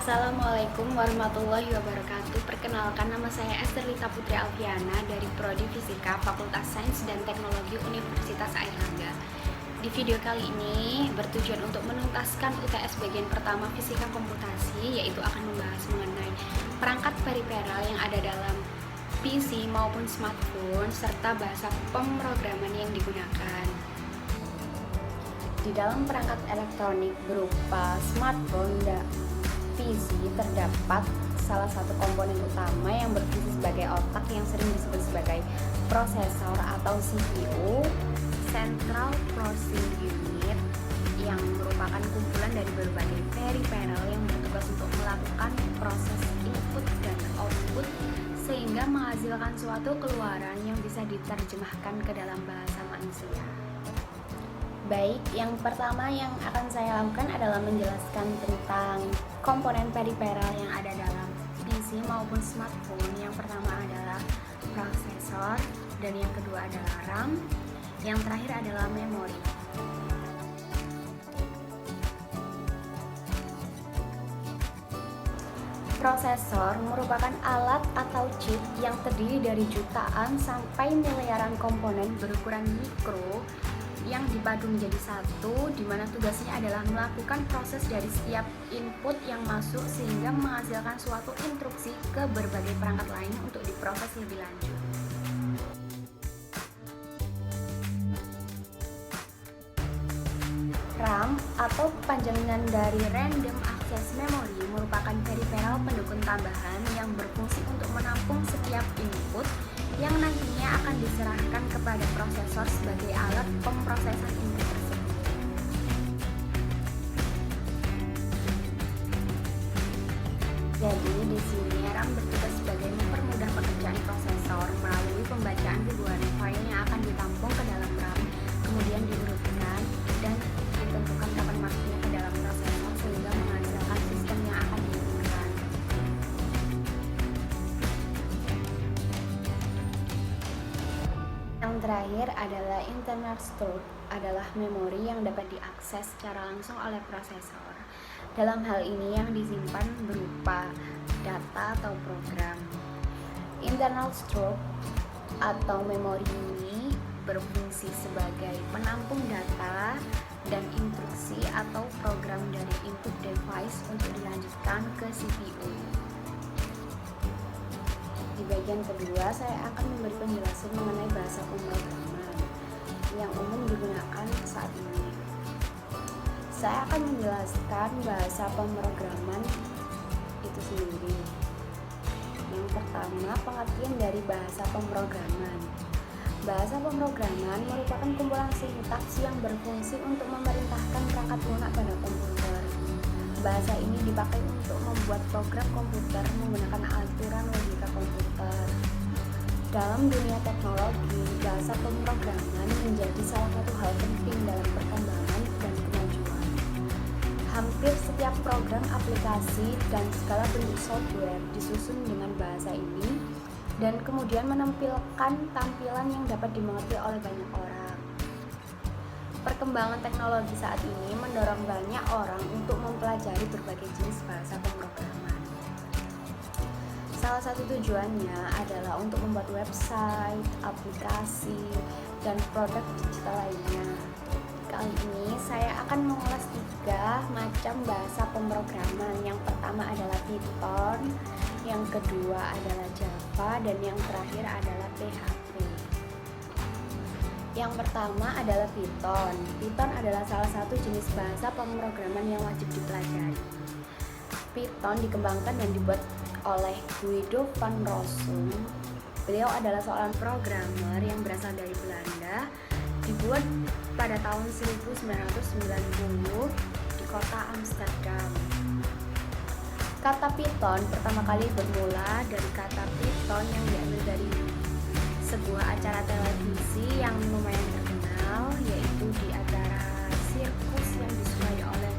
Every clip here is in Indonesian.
Assalamualaikum warahmatullahi wabarakatuh. Perkenalkan, nama saya Esther Lita Putri Alfiana dari Prodi Fisika Fakultas Sains dan Teknologi Universitas Airlangga. Di video kali ini bertujuan untuk menuntaskan UTS bagian pertama Fisika Komputasi, yaitu akan membahas mengenai perangkat periferal yang ada dalam PC maupun smartphone serta bahasa pemrograman yang digunakan. Di dalam perangkat elektronik berupa smartphone dan PC terdapat salah satu komponen utama yang berfungsi sebagai otak yang sering disebut sebagai prosesor atau CPU, Central Processing Unit, yang merupakan kumpulan dari berbagai periferal yang bertugas untuk melakukan proses input dan output sehingga menghasilkan suatu keluaran yang bisa diterjemahkan ke dalam bahasa manusia. Baik, yang pertama yang akan saya lakukan adalah menjelaskan tentang komponen periferal yang ada dalam PC maupun smartphone. Yang pertama adalah prosesor, dan yang kedua adalah RAM, yang terakhir adalah memori. Prosesor merupakan alat atau chip yang terdiri dari jutaan sampai miliaran komponen berukuran mikro yang dipadu menjadi satu, di mana tugasnya adalah melakukan proses dari setiap input yang masuk sehingga menghasilkan suatu instruksi ke berbagai perangkat lain untuk diproses lebih lanjut. RAM atau kepanjangan dari Random Access Memory merupakan periferal pendukung tambahan yang berfungsi untuk menampung setiap input yang nantinya akan diserahkan kepada prosesor sebagai alat pemrosesan input tersebut. Jadi di sini RAM bertugas sebagai mempermudah pekerjaan prosesor melalui pembacaan ribuan file yang akan ditampung ke dalam RAM, kemudian diurutkan dan ditentukan kapan masuknya ke dalam prosesor sehingga menghasilkan sistem yang akan diinginkan. Yang terakhir adalah internal storage, adalah memori yang dapat diakses secara langsung oleh prosesor. Dalam hal ini yang disimpan berupa data atau program. Internal storage atau memori ini berfungsi sebagai penampung data dan instruksi atau program dari input device untuk dilanjutkan ke CPU. Di bagian kedua, saya akan memberi penjelasan mengenai bahasa pemrograman yang umum digunakan saat ini. Saya akan menjelaskan bahasa pemrograman itu sendiri. Yang pertama, pengertian dari bahasa pemrograman. Bahasa pemrograman merupakan kumpulan sintaks yang berfungsi untuk memerintahkan perangkat lunak pada komputer. Bahasa ini dipakai untuk membuat program komputer menggunakan aturan logika komputer. Dalam dunia teknologi, bahasa pemrograman menjadi salah satu hal penting dalam perkembangan dan kemajuan. Hampir setiap program aplikasi dan segala bentuk software disusun dengan bahasa ini dan kemudian menampilkan tampilan yang dapat dimengerti oleh banyak orang. Perkembangan teknologi saat ini mendorong banyak orang untuk mempelajari berbagai jenis bahasa pemrograman. Salah satu tujuannya adalah untuk membuat website, aplikasi, dan produk digital lainnya. Kali ini saya akan mengulas 3 macam bahasa pemrograman. Yang pertama adalah Python, yang kedua adalah Java, dan yang terakhir adalah PHP. Yang pertama adalah Python. Python adalah salah satu jenis bahasa pemrograman yang wajib dipelajari. Python dikembangkan dan dibuat oleh Guido van Rossum. Beliau adalah seorang programmer yang berasal dari Belanda, dibuat pada tahun 1990 di kota Amsterdam. Kata Python pertama kali bermula dari kata Python yang diambil dari sebuah acara televisi yang lumayan terkenal, yaitu di acara sirkus yang disukai oleh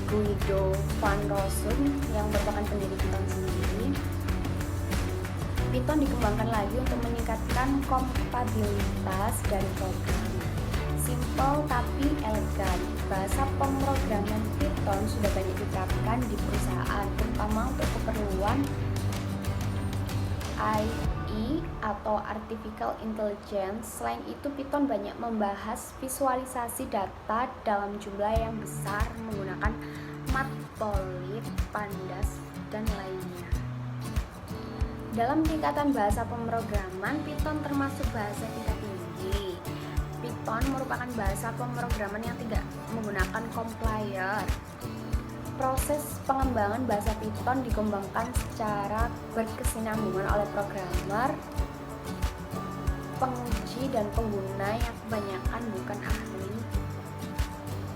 Guido van Rossum yang merupakan pendiri Python sendiri. Python dikembangkan lagi untuk meningkatkan kompatibilitas dari program. Simple tapi elegan. Bahasa pemrograman Python sudah banyak diterapkan di perusahaan, terutama untuk keperluan AI atau Artificial Intelligence. Selain itu, Python banyak membahas visualisasi data dalam jumlah yang besar menggunakan Matplotlib, Pandas, dan lainnya. Dalam tingkatan bahasa pemrograman, Python termasuk bahasa tingkat tinggi. Python merupakan bahasa pemrograman yang tidak menggunakan compiler. Proses pengembangan bahasa Python dikembangkan secara berkesinambungan oleh programmer, penguji, dan pengguna yang kebanyakan bukan ahli.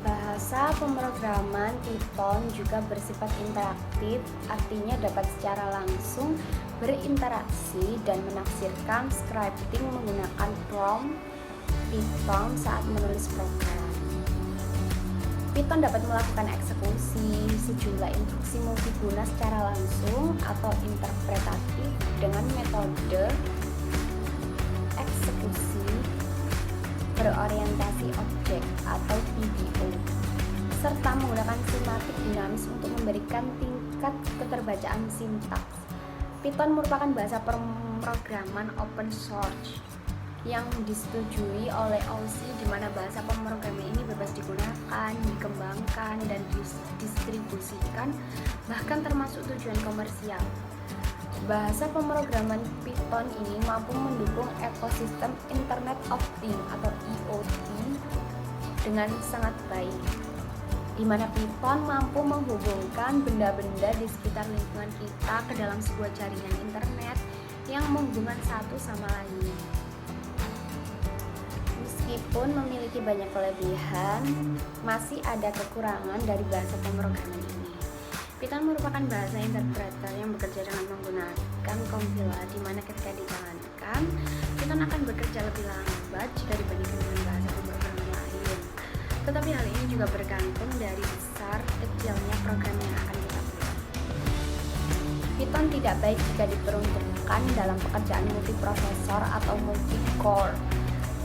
Bahasa pemrograman Python juga bersifat interaktif, artinya dapat secara langsung berinteraksi dan menafsirkan scripting menggunakan prompt Python saat menulis program. Python dapat melakukan eksekusi sejumlah instruksi multiguna secara langsung atau interpretatif dengan metode eksekusi berorientasi objek atau PBO, serta menggunakan simatik dinamis untuk memberikan tingkat keterbacaan sintaks. Python merupakan bahasa pemrograman open source yang disetujui oleh OSI, di mana bahasa pemrograman ini bebas digunakan, dikembangkan, dan didistribusikan, bahkan termasuk tujuan komersial. Bahasa pemrograman Python ini mampu mendukung ekosistem Internet of Things atau IoT dengan sangat baik, di mana Python mampu menghubungkan benda-benda di sekitar lingkungan kita ke dalam sebuah jaringan internet yang menghubungkan satu sama lain. Meskipun memiliki banyak kelebihan, masih ada kekurangan dari bahasa pemrograman ini. Python merupakan bahasa interpreter yang bekerja dengan menggunakan compiler, di mana ketika dijalankan, Python akan bekerja lebih lambat jika dibandingkan dengan bahasa pemrograman lain. Tetapi hal ini juga bergantung dari besar kecilnya program yang akan kita buat. Python tidak baik jika diperuntukkan dalam pekerjaan multiprosesor atau multi-core.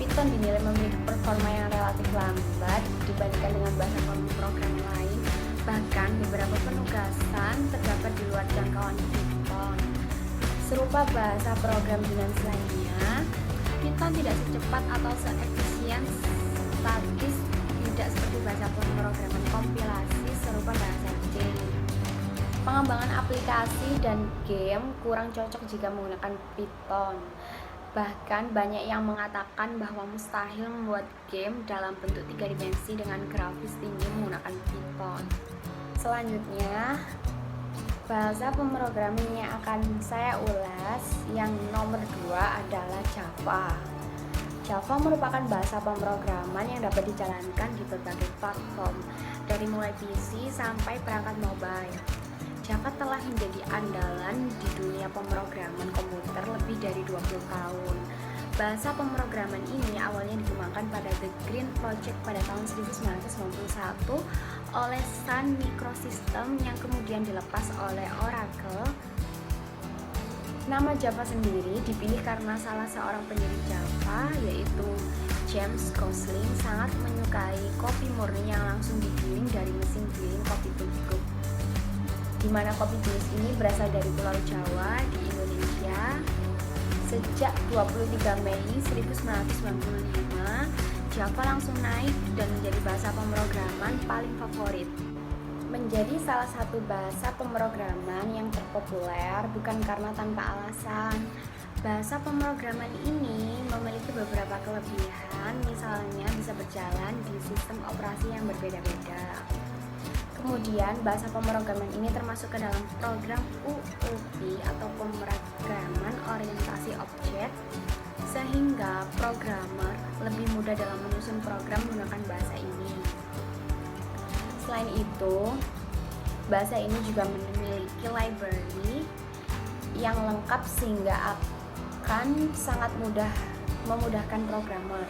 Python dinilai memiliki performa yang relatif lambat dibandingkan dengan bahasa pemrograman lain. Bahkan beberapa penugasan terdapat di luar jangkauan Python. Serupa bahasa program dinamis lainnya, Python tidak secepat atau seefisien statis, tidak seperti bahasa pemrograman kompilasi serupa bahasa C. Pengembangan aplikasi dan game kurang cocok jika menggunakan Python. Bahkan banyak yang mengatakan bahwa mustahil membuat game dalam bentuk 3 dimensi dengan grafis tinggi menggunakan Python. Selanjutnya, bahasa pemrograman yang akan saya ulas yang nomor 2 adalah Java. Java merupakan bahasa pemrograman yang dapat dijalankan di berbagai platform, dari mulai PC sampai perangkat mobile. Java telah menjadi andalan di dunia pemrograman komputer lebih dari 20 tahun. Bahasa pemrograman ini awalnya dikembangkan pada The Green Project pada tahun 1991 oleh Sun Microsystems yang kemudian dilepas oleh Oracle. Nama Java sendiri dipilih karena salah seorang pendiri Java, yaitu James Gosling, sangat menyukai kopi murni yang langsung digiling dari mesin giling kopi tubruk, di mana kopi jenis ini berasal dari Pulau Jawa di Indonesia. Sejak 23 Mei 1995, Java langsung naik dan menjadi bahasa pemrograman paling favorit. Menjadi salah satu bahasa pemrograman yang terpopuler bukan karena tanpa alasan. Bahasa pemrograman ini memiliki beberapa kelebihan, misalnya bisa berjalan di sistem operasi yang berbeda-beda. Kemudian, bahasa pemrograman ini termasuk ke dalam program UOP atau pemrograman orientasi objek, sehingga programmer lebih mudah dalam menyusun program menggunakan bahasa ini. Selain itu, bahasa ini juga memiliki library yang lengkap sehingga akan sangat memudahkan programmer.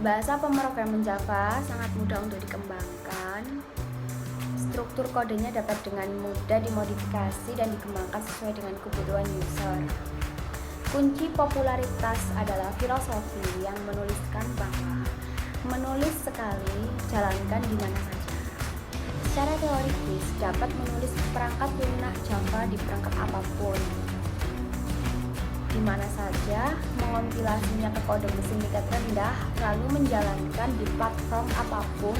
Bahasa pemrograman Java sangat mudah untuk dikembangkan. Struktur kodenya dapat dengan mudah dimodifikasi dan dikembangkan sesuai dengan kebutuhan user. Kunci popularitas adalah filosofi yang menuliskan bahwa menulis sekali, jalankan di mana saja. Secara teoritis dapat menulis perangkat lunak Java di perangkat apapun, di mana saja, mengompilasinya ke kode mesin tingkat rendah, lalu menjalankan di platform apapun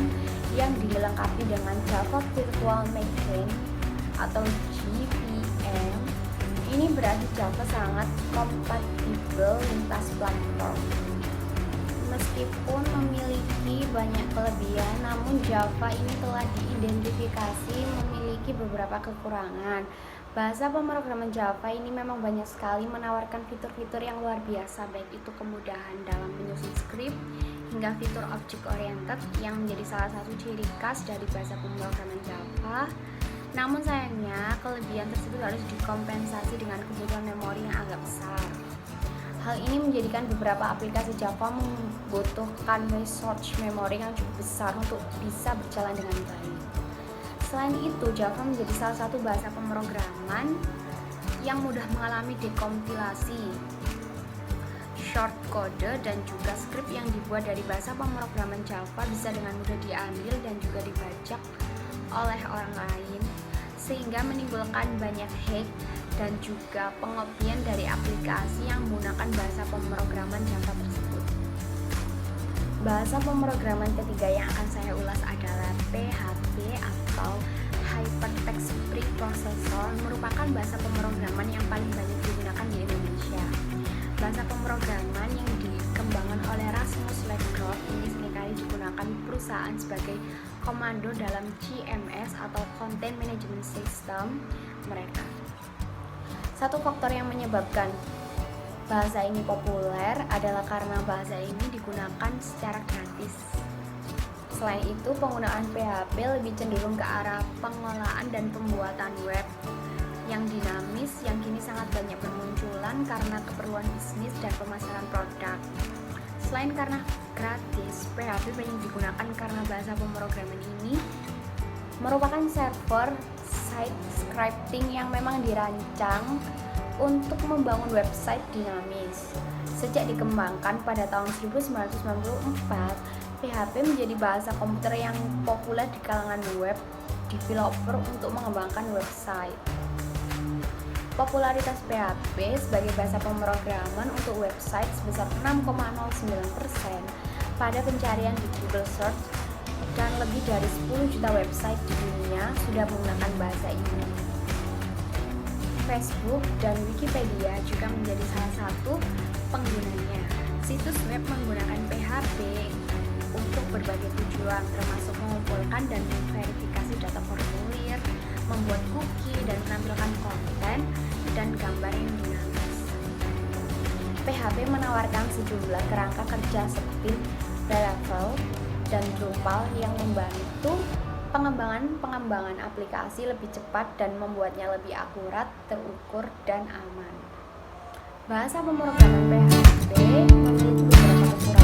yang dilengkapi dengan Java Virtual Machine atau JVM. Ini berarti Java sangat kompatibel lintas platform. Meskipun memiliki banyak kelebihan, namun Java ini telah diidentifikasi memiliki beberapa kekurangan. Bahasa pemrograman Java ini memang banyak sekali menawarkan fitur-fitur yang luar biasa, baik itu kemudahan dalam menyusun skrip hingga fitur object oriented yang menjadi salah satu ciri khas dari bahasa pemrograman Java. Namun sayangnya, kelebihan tersebut harus dikompensasi dengan kebutuhan memori yang agak besar. Hal ini menjadikan beberapa aplikasi Java membutuhkan resource memori yang cukup besar untuk bisa berjalan dengan baik. Selain itu, Java menjadi salah satu bahasa pemrograman yang mudah mengalami dekompilasi. Short code dan juga skrip yang dibuat dari bahasa pemrograman Java bisa dengan mudah diambil dan juga dibajak oleh orang lain, sehingga menimbulkan banyak hack dan juga pengopian dari aplikasi yang menggunakan bahasa pemrograman Java tersebut. Bahasa pemrograman ketiga yang akan saya ulas adalah PHP atau Hypertext Preprocessor, merupakan bahasa pemrograman yang paling banyak digunakan di Indonesia. Bahasa pemrograman yang dikembangkan oleh Rasmus Ledkrof ini seringkali digunakan perusahaan sebagai komando dalam CMS atau Content Management System mereka. Satu faktor yang menyebabkan bahasa ini populer adalah karena bahasa ini digunakan secara gratis. Selain itu, penggunaan PHP lebih cenderung ke arah pengelolaan dan pembuatan web yang dinamis yang kini sangat banyak bermunculan karena keperluan bisnis dan pemasaran produk. Selain karena gratis, PHP banyak digunakan karena bahasa pemrograman ini merupakan server side scripting yang memang dirancang untuk membangun website dinamis. Sejak dikembangkan pada tahun 1994, PHP menjadi bahasa komputer yang populer di kalangan web developer untuk mengembangkan website. Popularitas PHP sebagai bahasa pemrograman untuk website sebesar 6,09% pada pencarian di Google Search, dan lebih dari 10 juta website di dunia sudah menggunakan bahasa ini. Facebook dan Wikipedia juga menjadi salah satu penggunanya. Situs web menggunakan PHP untuk berbagai tujuan, termasuk mengumpulkan dan memverifikasi data formulir, membuat cookie, dan menampilkan konten dan gambar yang dinamis. PHP menawarkan sejumlah kerangka kerja seperti Laravel dan Drupal yang membantu pengembangan aplikasi lebih cepat dan membuatnya lebih akurat, terukur, dan aman. Bahasa pemrograman PHP memiliki beberapa kekurangan